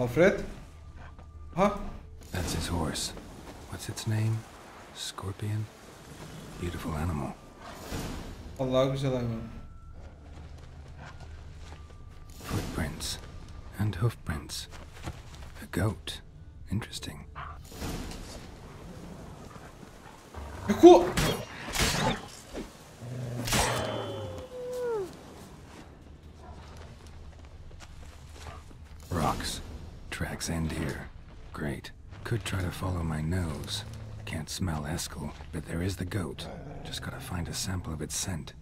Alfred. Ha. That's his horse. What's its name? Scorpion? Beautiful animal. Allah güzel hayvan. Footprints and hoofprints. A goat. Interesting. Cool. Rocks. Tracks end here. Great. Could try to follow my nose. Can't smell Eskel, but there is the goat. Just gotta find a sample of its scent.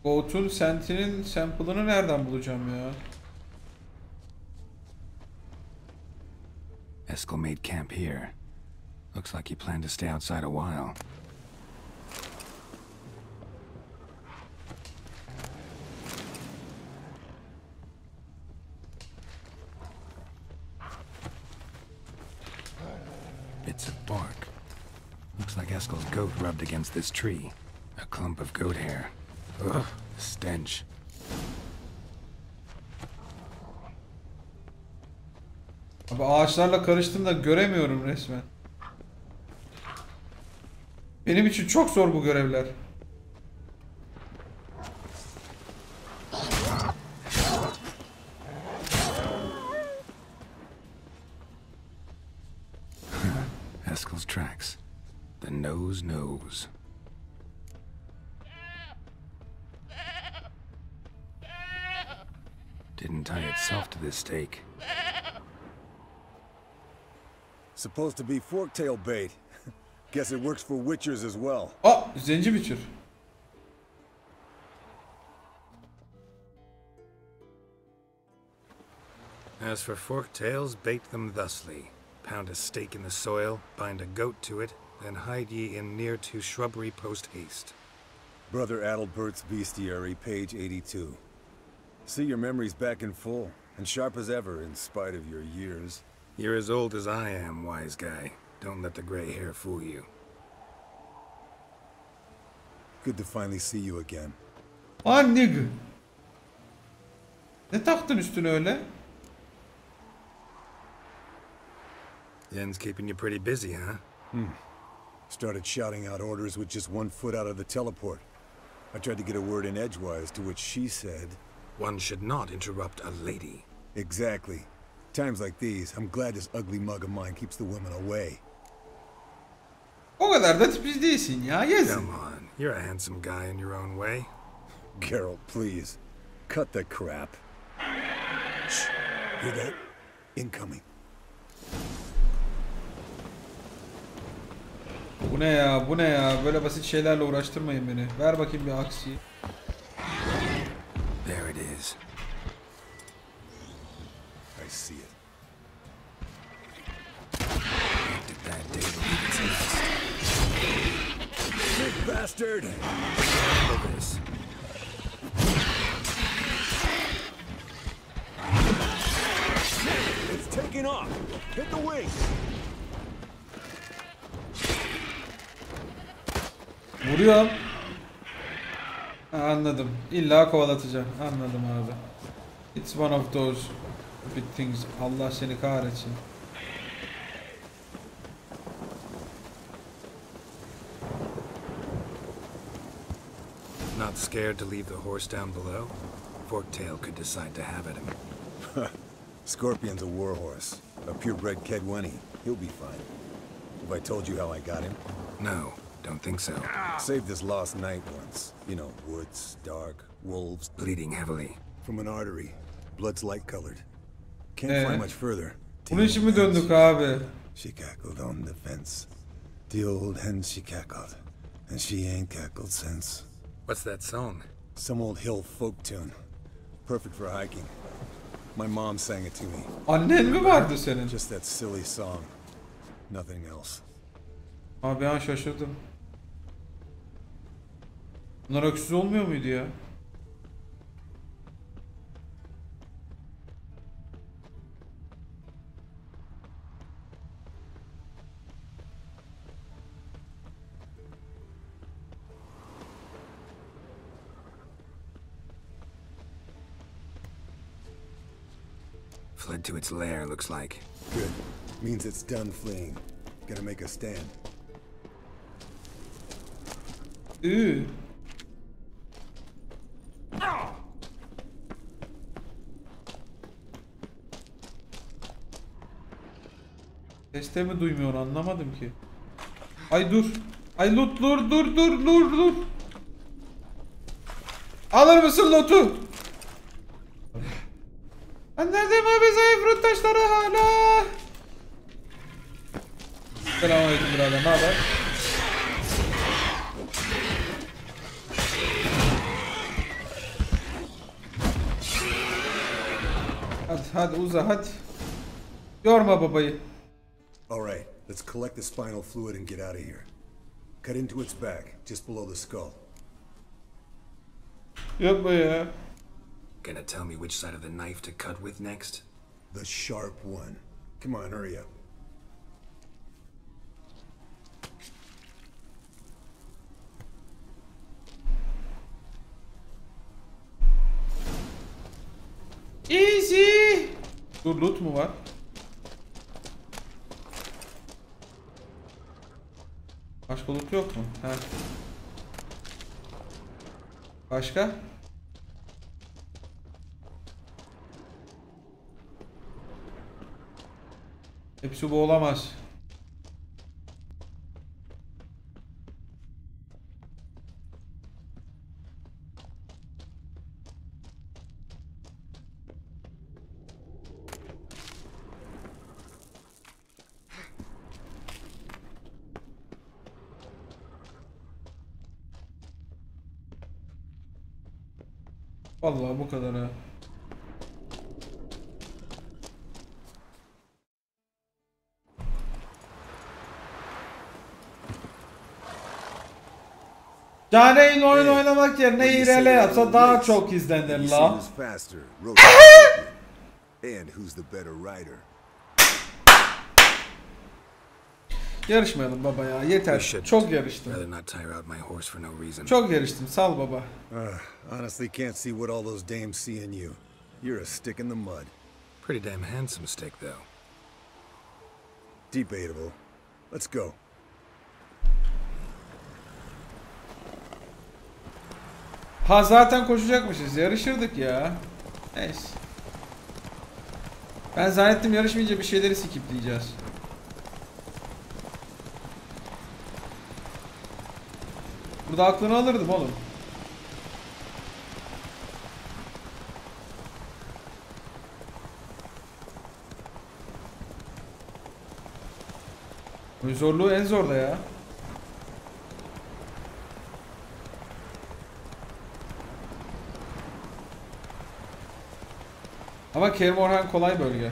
Goat'un scent'inin sample'ını nereden bulacağım ya? Eskel made camp here. Looks like he planned to stay outside a while. Bits of bark. Looks like Eskel's goat rubbed against this tree. A clump of goat hair. Ugh, stench. Abi ağaçlarla karıştım da göremiyorum resmen. Benim için çok zor bu görevler. Eskel's tracks. The nose knows. Didn't tie itself to this stake. Supposed to be forktail bait. Guess it works for witchers as well. Aa, zenci bir tür. As for forktails, bait them thusly. Pound a stake in the soil, bind a goat to it, then hide ye in near to shrubbery post haste. Brother Adalbert's Bestiary, page 82. See your memories back in full, and sharp as ever in spite of your years. You're as old as I am, wise guy. Don't let the gray hair fool you. Good to finally see you again. Lan nigga. Ne taktın üstüne öyle? Yen's keeping you pretty busy, huh? Started shouting out orders with just 1 foot out of the teleport. I tried to get a word in edgewise, to which she said... One should not interrupt a lady. Exactly. Times like these, I'm glad this ugly mug of mine keeps the women away. O kadar da tipiz değilsin ya, yazın. Come on, you're a handsome guy in your own way. Geralt, please. Cut the crap. Shh. Hear that? Incoming. Bu ne ya, bu ne ya? Böyle basit şeylerle uğraştırmayın beni. Ver bakayım bir aksiyi. There it is. I see it. Did that day to leave its nest. Big bastard! Look at this. It's taking off! Hit the wings! Vuruyorum. Ha, anladım. İlla kovalatacağım. Anladım abi. It's one of those big things. Allah seni kahretsin. Not scared to leave the horse down below? Forktail could decide to have at him. Scorpion's a warhorse. A purebred Kedwenny. He'll be fine. Have I told you how I got him? No, don't think so. Saved this lost knight once. You know, woods, dark, wolves. Bleeding heavily. From an artery. Blood's light-colored. Can't find much further. Bunun için mi döndük abi? She cackled on the fence. The old hen she cackled. And she ain't cackled since. What's that song? Some old hill folk tune. Perfect for hiking. My mom sang it to me. Annen mi vardı senin? Just that silly song. Nothing else. Abi ben şaşırdım. Bunlar öksüz olmuyor muydu ya? led to its lair, looks like. Good. Means it's done fleeing. Gonna make a stand. Seste mi duymuyor anlamadım ki. Ay dur. Ay loot dur. Alır mısın loot'u? Ben neredeyim abi zayıf taşları hala. Selamünaleyküm birader, ne haber? Hadi uza hadi. Yorma babayı. All right, let's collect the spinal fluid and get out of here. Cut into its back, just below the skull. Yapma ya. Gonna tell me which side of the knife to cut with next? The sharp one. Come on, hurry up. Easy. Dur loot mu var? Başka loot yok mu? He. Başka? Hepsi bu olamaz. Vallahi bu kadar ha. Jahrein oyun oynamak yerine ilerle yapsa daha çok izlenir la. And who's the better rider? Yarışmayalım baba ya, yeter. Çok yarıştım. Çok yarıştım, sal baba. Honestly can't see what all those dames see in you. You're a stick in the mud. Pretty damn handsome stick though. Debatable. Let's go. Ha zaten koşacakmışız, yarışırdık ya. Neyse. Ben zannettim yarışmayınca bir şeyleri skipleyeceğiz. Burada aklını alırdım oğlum. Oyun zorluğu en zorda ya. Ama Kermorhan kolay bölge.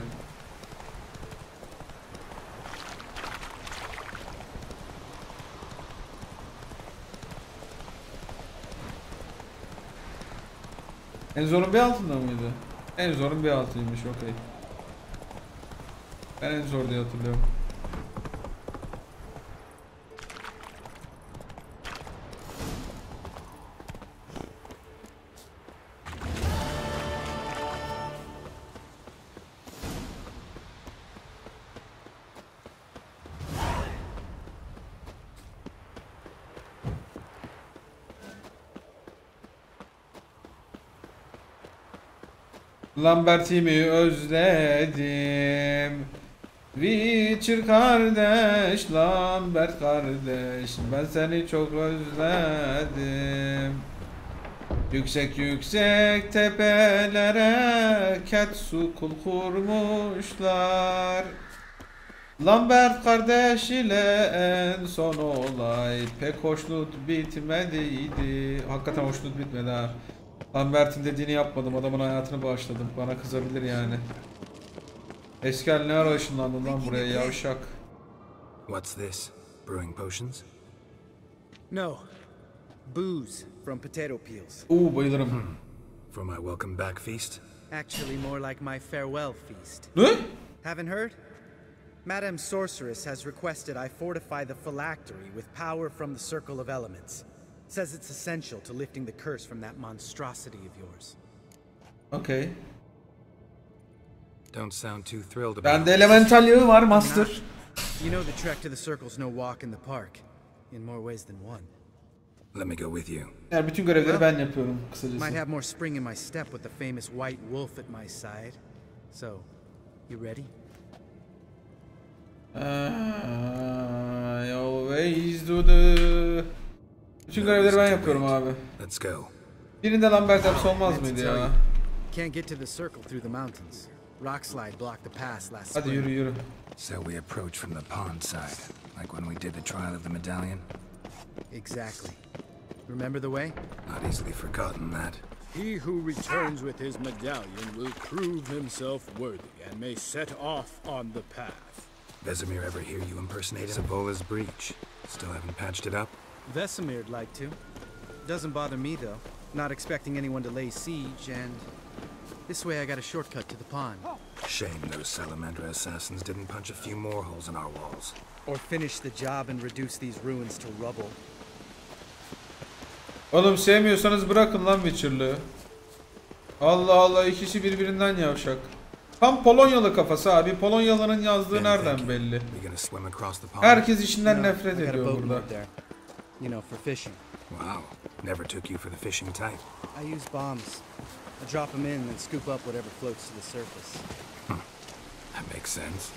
En zorun bir altında mıydı? En zorun bir altıymış, okey. Ben en zor diye hatırlıyorum. Lambert'imi özledim. Witcher kardeş, Lambert kardeş, ben seni çok özledim. Yüksek yüksek tepelere Ketsu kul kurmuşlar. Lambert kardeş ile en son olay pek hoşnut bitmediydi. Hakikaten hoşnut bitmedi ha. Lambert'in dediğini yapmadım, adamın hayatını bağışladım. Bana kızabilir yani. Eskel ne ara ışınlandın lan buraya yavşak. What's this? Brewing potions? No. Booze from potato peels. Bayılırım. For my welcome back feast? Actually more like my farewell feast. Ne? Haven't heard? Madame Sorceress has requested I fortify the phylactery with power from the Circle of Elements. Says it's essential to lifting the curse from that monstrosity of yours. Okay. Don't sound too thrilled about Bende it. elemental yağı var master. You know the trek to the circle's no walk in the park. In more ways than one. Let me go with you. Yani bütün görevleri ben yapıyorum Might kısacası. have more spring in my step with the famous white wolf at my side. So, you ready? I always do the... Bütün görevleri ben yapıyorum abi. Let's go. Birinde Lambert yapsa olmaz mıydı ya? Can't get to the circle through the mountains. Rock slide blocked the pass last Hadi spring. yürü yürü. So we approach from the pond side, like when we did the trial of the medallion. Exactly. Remember the way? Not easily forgotten that. He who returns with his medallion will prove himself worthy and may set off on the path. Vesemir ever hear you impersonating Savola's breach? Still haven't patched it up? Vesemir'd like to. Doesn't bother me though. Not expecting anyone to lay siege, and this way I got a shortcut to the pond. Shame those Salamandra assassins didn't punch a few more holes in our walls. Or finish the job and reduce these ruins to rubble. Oğlum sevmiyorsanız bırakın lan Witcher'lığı. Allah Allah, ikisi birbirinden yavşak. Tam Polonyalı kafası abi. Polonyalı'nın yazdığı nereden belli? We gonna swim across the pond? Herkes işinden No, nefret I got a ediyor boat burada. moored there. You know, for fishing. Wow, never took you for the fishing type. I use bombs. I drop them in and scoop up whatever floats to the surface. That makes sense.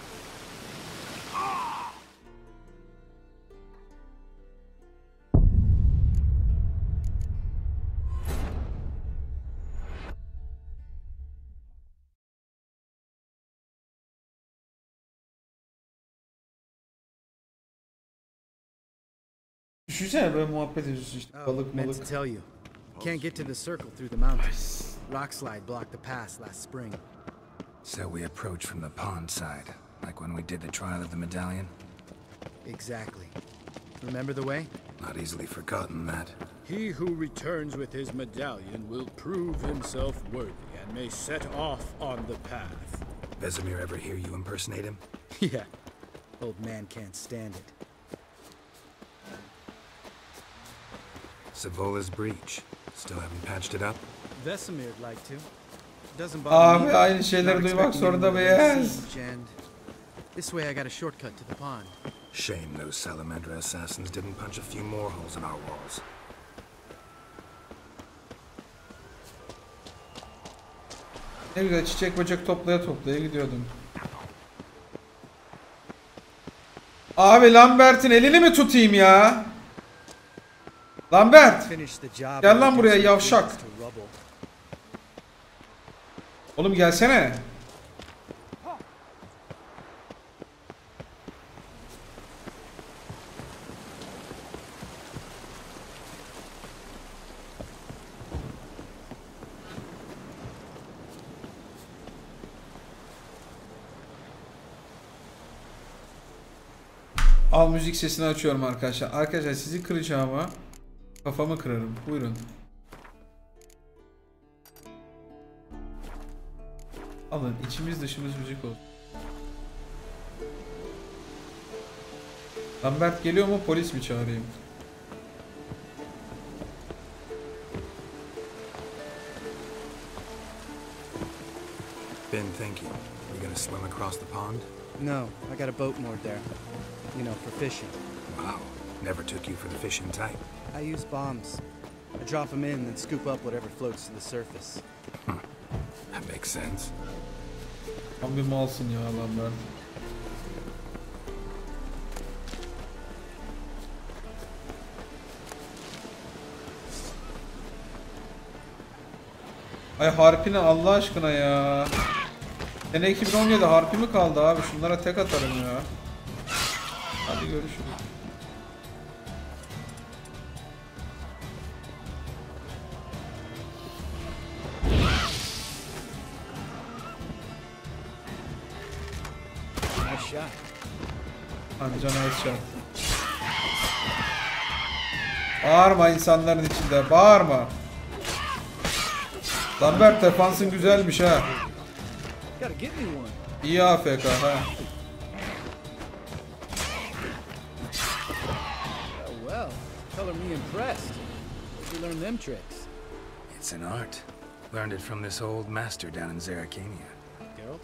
Düşünsene böyle muhabbet ediyorsun işte. Oh, Balık meant to balık. tell you. Can't get to the circle through the mountains. Rock slide blocked the pass last spring. So we approach from the pond side, like when we did the trial of the medallion. Exactly. Remember the way? Not easily forgotten that. He who returns with his medallion will prove himself worthy and may set off on the path. Vesemir ever hear you impersonate him? Yeah. Old man can't stand it. Savola's breach. Still haven't patched it up? Vesemir'd like to. Doesn't bother me. Abi aynı şeyleri Not duymak expecting zorunda anyone to lay mıyız? siege, and this way I got a shortcut to the pond. Shame those Salamandra assassins didn't punch a few more holes in our walls. Ne güzel çiçek böcek toplaya toplaya gidiyordum. Abi Lambert'in elini mi tutayım ya? Lambert! Finish the job. Gel and lan buraya, reduce the yavşak. ruins to rubble. Oğlum gelsene. Al, müzik sesini açıyorum arkadaşlar. Arkadaşlar sizi kıracağıma kafamı kırarım. Buyurun. Alın, içimiz dışımız müzik olsun. Lambert geliyor mu, polis mi çağırayım? Been thinking. We gonna swim across the pond? No, I got a boat moored there. You know, for fishing. Wow, never took you for the fishing type. I use bombs. I drop them in and scoop up whatever floats to the surface. That makes sense. Tam bir malsın ya Lambert. Ay harpine Allah aşkına ya. Sene 2017 harpi mi kaldı abi? Şunlara tek atarım ya. Hadi görüşürüz. Nice shot. Anca nice shot. Bağırma insanların içinde, bağırma. Lambert defansın güzelmiş ha. Gotta get me one. İyi AFK ha. Oh, well, color me impressed. Where'd you learn them tricks? It's an art. Learned it from this old master down in Zerrikania. Geralt?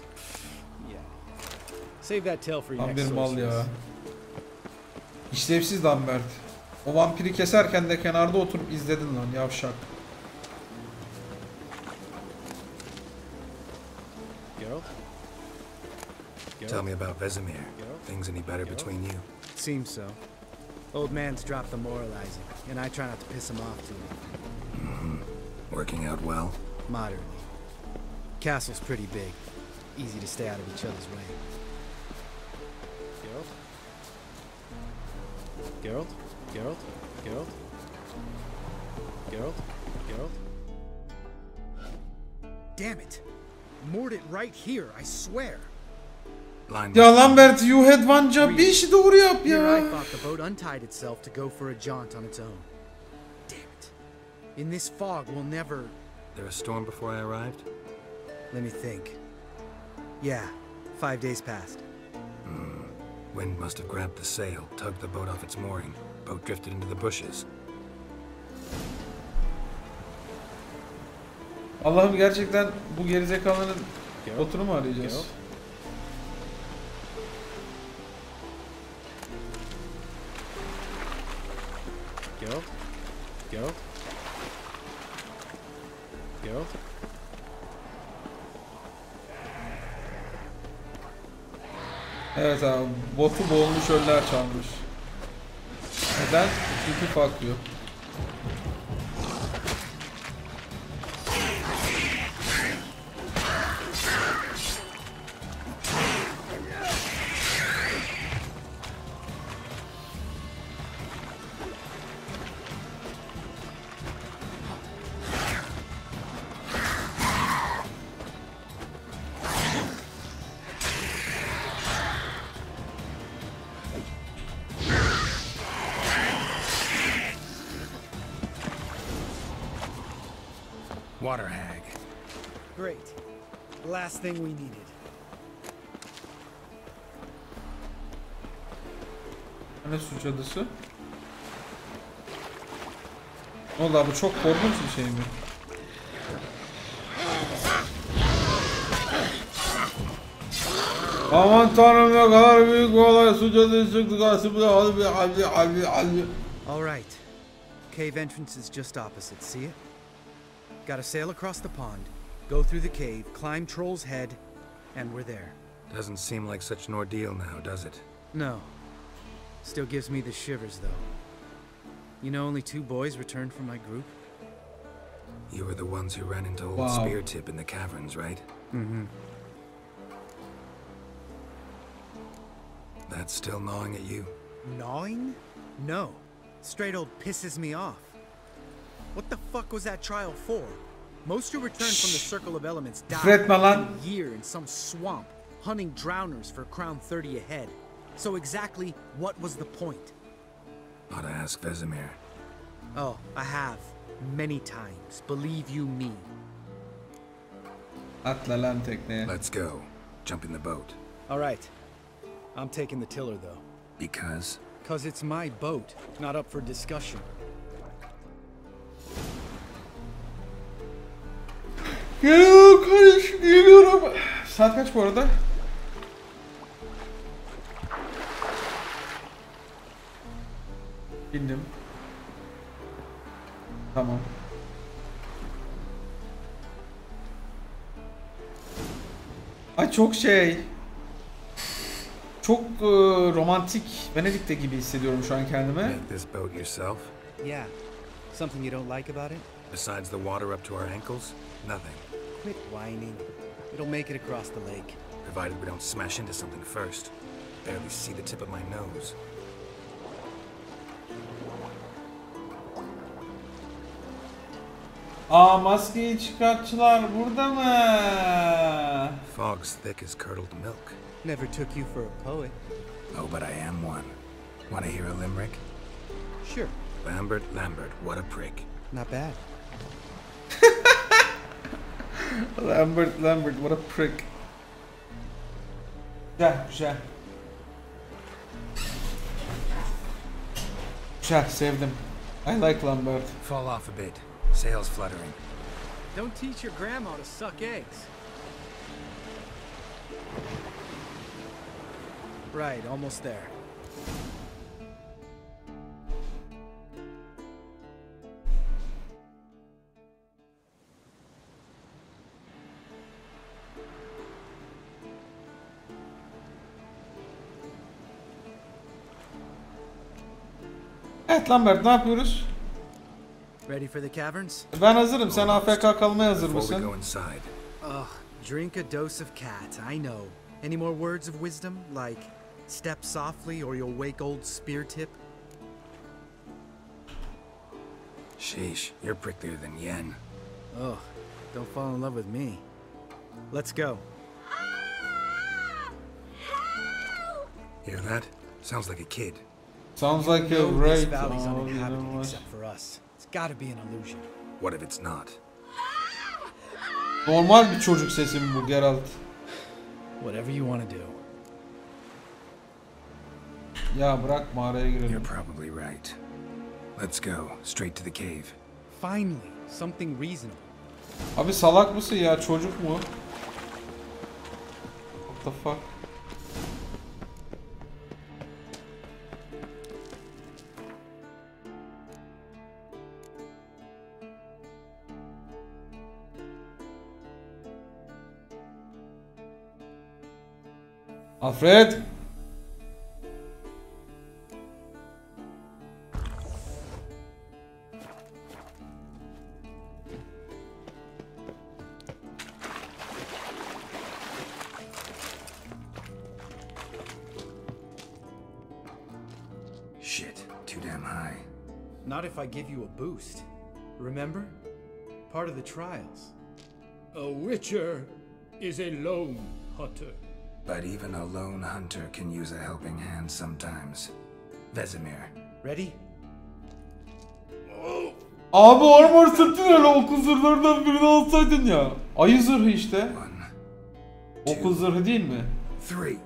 Save that tail for your Tam next bir mal sorceress. ya. İşlevsiz Lambert. O vampiri keserken de kenarda oturup izledin lan yavşak. Geralt? Tell me about Vesemir. Things any better between you? Seems so. Old man's dropped the moralizing, and I try not to piss him off too much. Working out well? Moderately. Castle's pretty big. Easy to stay out of each other's way. Geralt? Geralt? Geralt? Geralt? Geralt? Geralt? Damn it! Moored it right here, I swear. Line Ya Lambert, you had one job. Bir işi doğru yap Here I ya. thought the boat untied itself to go for a jaunt on its own. Damn it. In this fog, we'll never... There a storm before I arrived? Let me think. Yeah, 5 days passed. Wind must have grabbed the sail, tugged the boat off its mooring. Boat drifted into the bushes. Allah'ım gerçekten bu gerizekalının botunu mu arayacağız? Geralt? Geralt? Geralt? Evet abi, botu boğulmuş çöller çalmış. Neden? Çünkü farklı. Water hag. Great. The last thing we needed. Ne su cadısı? Ne oldu abi, bu çok korkunç bir şey mi? Aman tanrım, ne kadar büyük bir olay, su cadısı çıktı karşımıza. All right. Cave entrance is just opposite, see it? Gotta sail across the pond, go through the cave, climb Troll's Head, and we're there. Doesn't seem like such an ordeal now, does it? No. Still gives me the shivers, though. You know, only 2 boys returned from my group? You were the ones who ran into old Wow. Spear Tip in the caverns, right? Mm-hmm. That's still gnawing at you? Gnawing? No. Straight old pisses me off. What the fuck was that trial for? Most who returned from the Circle of Elements died Fretme lan. a year in some swamp, hunting drowners for crown 30 a head. So exactly what was the point? Ought to ask Vesemir. Oh, I have. Many times. Believe you me. Atla lan tekneye. Let's go. Jump in the boat. All right. I'm taking the tiller, though. Because? 'Cause it's my boat, not up for discussion. Geliyorum kardeşim, geliyorum. Saat kaç bu arada? Bindim. Tamam. Ay çok şey. Çok romantik. Venedik'te gibi hissediyorum şu an kendimi. Make this boat yourself? Yeah. Something you don't like about it? Besides the water up to our ankles? Nothing. Quit whining. It'll make it across the lake. Provided we don't smash into something first. Barely see the tip of my nose. Aa, maskeyi çıkartçılar burada mı? Fog's thick as curdled milk. Never took you for a poet. Oh, but I am one. Want to hear a limerick? Sure. Lambert, what a prick. Not bad. Lambert, what a prick. Güzel, güzel. Güzel, sevdim. I like Lambert. Fall off a bit. Sails fluttering. Don't teach your grandma to suck eggs. Right, almost there. Evet Lambert, ne yapıyoruz? Ready for the caverns? Ben hazırım. Sen AFK kalmaya hazır Before we mısın? go inside, Ugh, drink a dose of cat, I know. Any more words of wisdom? Like, step softly or you'll wake old spear tip? sheesh, you're pricklier than Yen. Ugh, don't fall in love with me. Let's go. Hear that? Sounds like a kid. Sounds like a No, this raid. valley's Aa, uninhabited inanılmaz. except for us. It's gotta be an illusion. What if it's not? Normal bir çocuk sesi mi bu Geralt? Whatever you want to do. Ya bırak mağaraya You're girelim. probably right. Let's go, straight to the cave. Finally, something reasonable. Abi salak mısın ya, çocuk mu? What the fuck? Alfred! Shit, too damn high. Not if I give you a boost. Remember? Part of the trials. A witcher is a lone hunter. But even a lone hunter can use a helping hand sometimes. Vesemir. Ready? Abi armor satın öyle okul zırhlarından birini alsaydın ya. Ayı zırhı işte. One, Okul zırhı değil mi? three.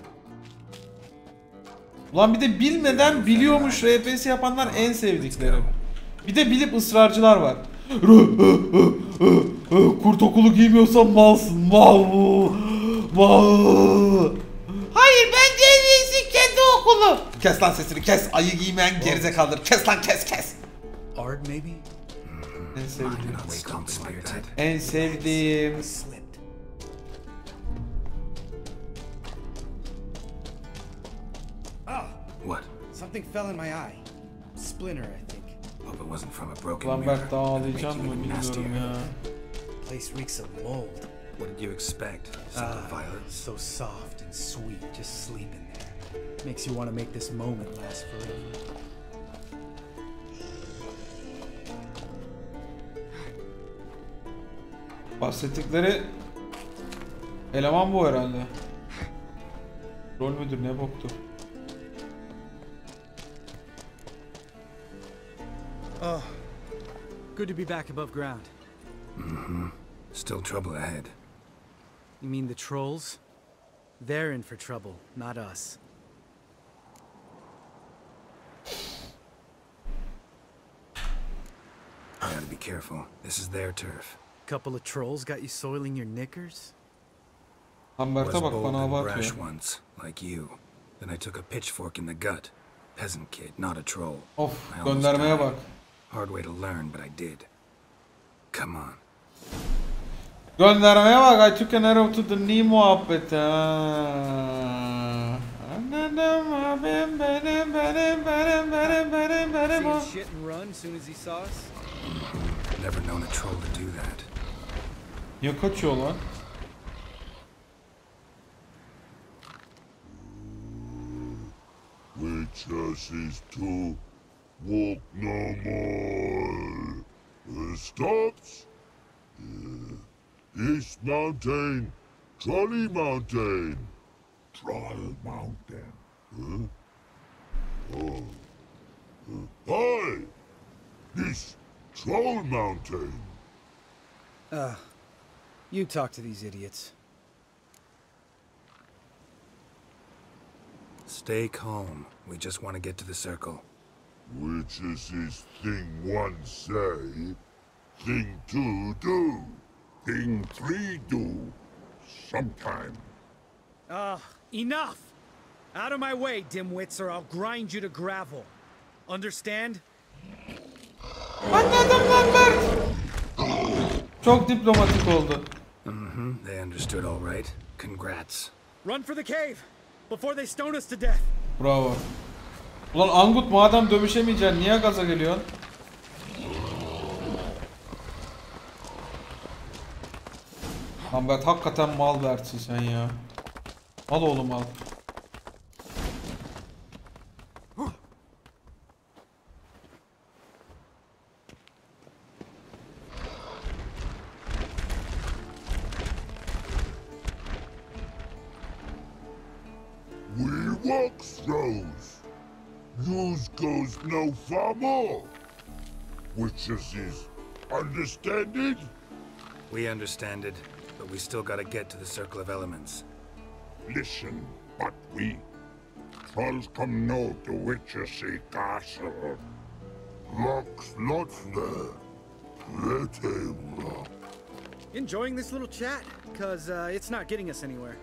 Ulan bir de bilmeden biliyormuş RPS yapanlar en sevdiklerim. Bir de bilip ısrarcılar var. Kurt okulu giymiyorsan malsın. Mal. Mal. Hayır bence en iyisi kendi okulu. Kes lan sesini kes. Ayı giymeyen gerizekalıdır. Kes lan kes. Ard maybe? En sevdiğim. Something like that. En sevdiğim. Slipped. Ah! What? Something fell in my eye. Splinter, I think. Hope it wasn't from a broken Lambert daha mirror. That'd make ağlayacak you mı even bilmiyorum nastier. ya. Place reeks of mold. What did you expect? Some violence? So soft and sweet, just sleeping there. Makes you want to make this moment last forever. Bahsettikleri eleman bu herhalde. Rol müdür ne boktu. Oh, good to be back above ground. Still trouble ahead. You mean the trolls? They're in for trouble, not us. Gotta be careful. This is their turf. Couple of trolls got you soiling your knickers? Was Lambert'e bak bold bana and hava brash atıyor. once, like you. Then I took a pitchfork in the gut. Peasant kid, not a troll. Of I almost göndermeye died. bak. Hard way to learn, but I did. Come on. Göndermeye bak. I took an arrow to the knee muhabbeti. Ha. Anladım abim benim. Shit and run as soon as he saw us? Never known a troll to do that. Niye kaçıyor lan? Witches is to walk no more. Stops. East Mountain, Trolley Mountain. Troll Mountain. Huh? Oh. Hi! This Troll Mountain. You talk to these idiots. Stay calm. We just want to get to the circle. Witches is thing one say, thing two do, thing three do. Sometime. Enough! Out of my way, dimwits, or I'll grind you to gravel. Understand? Anladım lan Bert. Çok diplomatik oldu. They understood all right. Congrats. Run for the cave before they stone us to death. Bravo. Ulan Angut, madem dövüşemeyeceksin niye gaza geliyorsun? Lan Bert hakikaten mal Bert'sin sen ya. Al oğlum al. We walk throws. Yours goes no far more. Which is understand it? We understand it, but we still gotta get to the Circle of Elements. Listen, but we trolls come no to Witchersea Castle. Lots there. Pretty rock. Enjoying this little chat? Cause it's not getting us anywhere.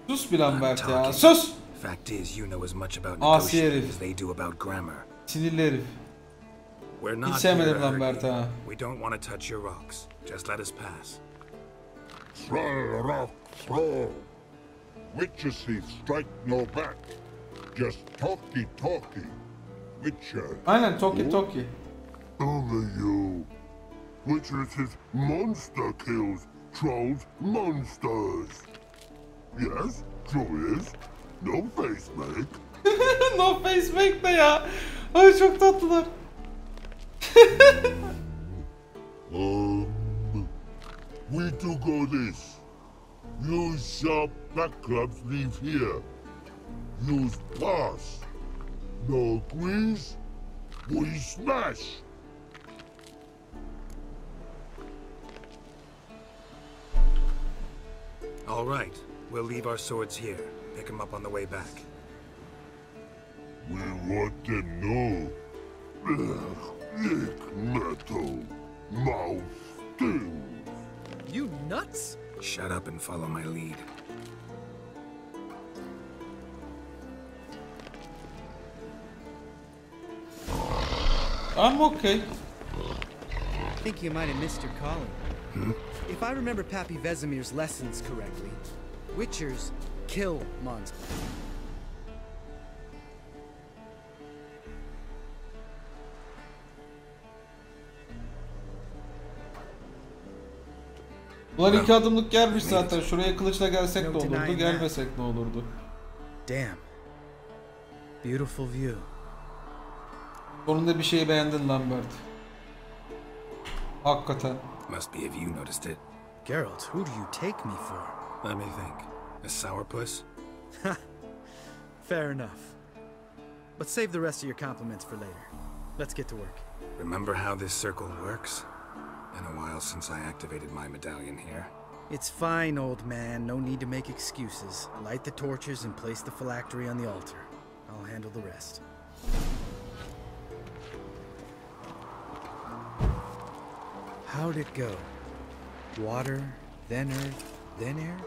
Sus bir lan I'm Bert ya. talking. Sus! Fact is, you know as much about Asi negotiating herif. as they do about grammar. Sinirli herif. We're Hiç not here sevmedim to lan hurt Bert you. ha. We don't want to touch your rocks. Just let us pass. Troll rock troll. Witchersea strike no back. Just talky. Witcher. Aynen Toki Toki. Over you. Witchers's monster kills trolls monsters. Yes, true is. No face make. No face make ne ya? Ay çok tatlılar. We do go this. Use sharp back clubs leave here. Use pass. No agrees. We smash. All right, we'll leave our swords here. Pick them up on the way back. We want them know. Lick metal. Mouth stings. You nuts? Shut up and follow my lead. I'm okay. I think you might have missed your calling. If I remember Pappy Vesemir's lessons correctly, Witchers kill monsters. Ulan 2 adımlık gelmiş zaten. Şuraya kılıçla gelsek ne olurdu, gelmesek ne olurdu? Damn. Beautiful view. Sonunda bir şeyi beğendin lan Bert. Hakikaten. Must be if you noticed it. Geralt, who do you take me for? Let me think. A sourpuss? Fair enough. But save the rest of your compliments for later. Let's get to work. Remember how this circle works? Been a while since I activated my medallion here. It's fine, old man. No need to make excuses. Light the torches and place the phylactery on the altar. I'll handle the rest. How'd it go? Water, then earth, then air?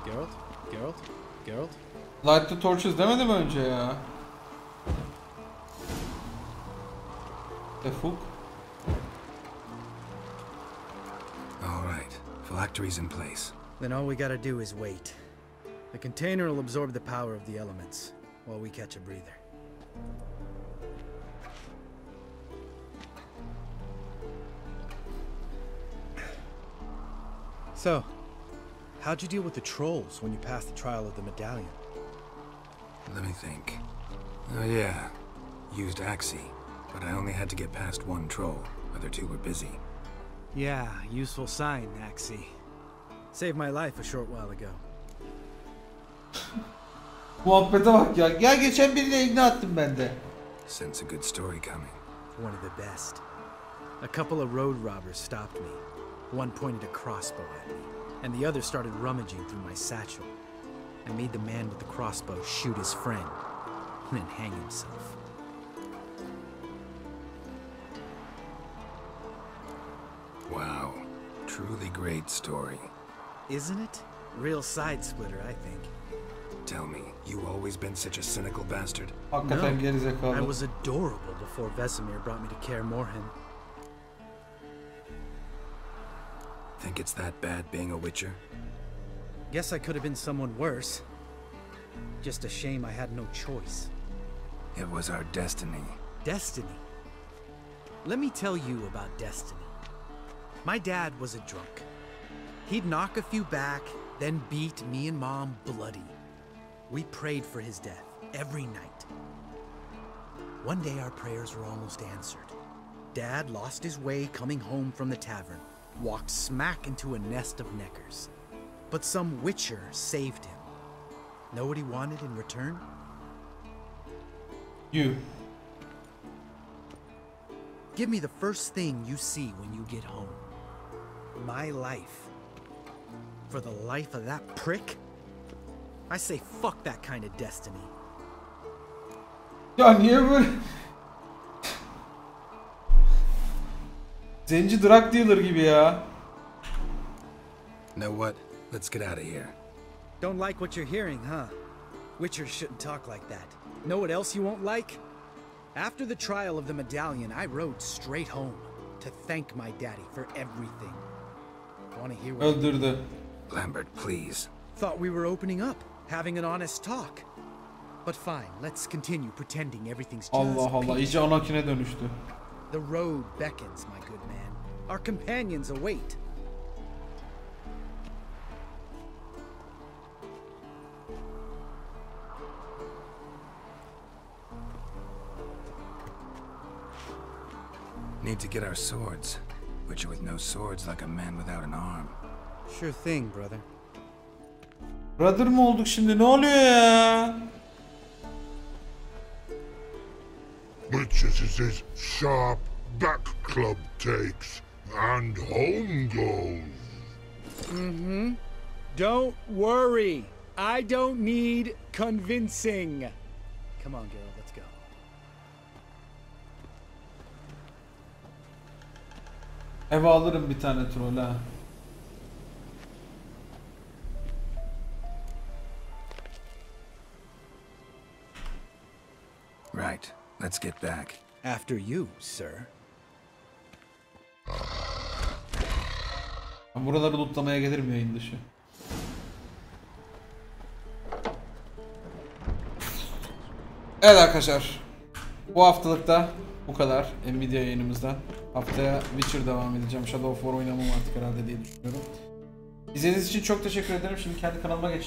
Geralt? Geralt? Light the torches demedim mi önce ya? Defuk. All right, phylactery's in place. Then all we gotta do is wait. The container will absorb the power of the elements, while we catch a breather. So, how'd you deal with the trolls when you passed the trial of the medallion? Let me think. Oh yeah, used Axie, but I only had to get past one troll. Other two were busy. Yeah, useful sign, Axie. Saved my life a short while ago. Muhabbete bak ya. Ya geçen birine ikna ettim ben de. Sense a good story coming. One of the best. A couple of road robbers stopped me. One pointed a crossbow at me, and the other started rummaging through my satchel. I made the man with the crossbow shoot his friend. and hang himself. Wow. Truly great story. Isn't it? Real side splitter, I think. Tell me, you always been such a cynical bastard? Hakikaten I gerizekalı. was adorable before Vesemir brought me to Kaer Morhen. Think it's that bad being a witcher? Guess I could have been someone worse. Just a shame I had no choice. It was our destiny. Destiny. Let me tell you about destiny. My dad was a drunk. He'd knock a few back, then beat me and Mom bloody. We prayed for his death every night. One day our prayers were almost answered. Dad lost his way coming home from the tavern, walked smack into a nest of neckers. But some witcher saved him. Know what he wanted in return? You. Give me the first thing you see when you get home. My life. For the life of that prick? I say fuck that kind of destiny. Ya niye böyle? Zenci drug dealer gibi ya. Know what? Let's get out of here. Don't like what you're hearing, huh? Witchers shouldn't talk like that. Know what else you won't like? After the trial of the medallion, I rode straight home to thank my daddy for everything. Want to hear what? Öldürdü. Lambert, please. Thought we were opening up, having an honest talk. But fine, let's continue pretending everything's just Allah Allah, peachy. iyice Anakin'e dönüştü. The road beckons, my good man. Our companions await. Need to get our swords. Witcher with no swords like a man without an arm. Sure thing, brother. Brother mı olduk şimdi? Ne oluyor ya? Which is his sharp back club takes, and home goes. Mm-hmm. Don't worry. I don't need convincing. Come on, girl, let's go. Eve alırım bir tane troll ha. Right. Let's get back. After you, sir. Ben buraları lootlamaya gelirim yayın dışı. Evet arkadaşlar. Bu haftalıkta bu kadar Nvidia yayınımızdan. Haftaya Witcher devam edeceğim. Shadow of War oynamam artık herhalde diye düşünüyorum. İzlediğiniz için çok teşekkür ederim. Şimdi kendi kanalıma geçeceğim.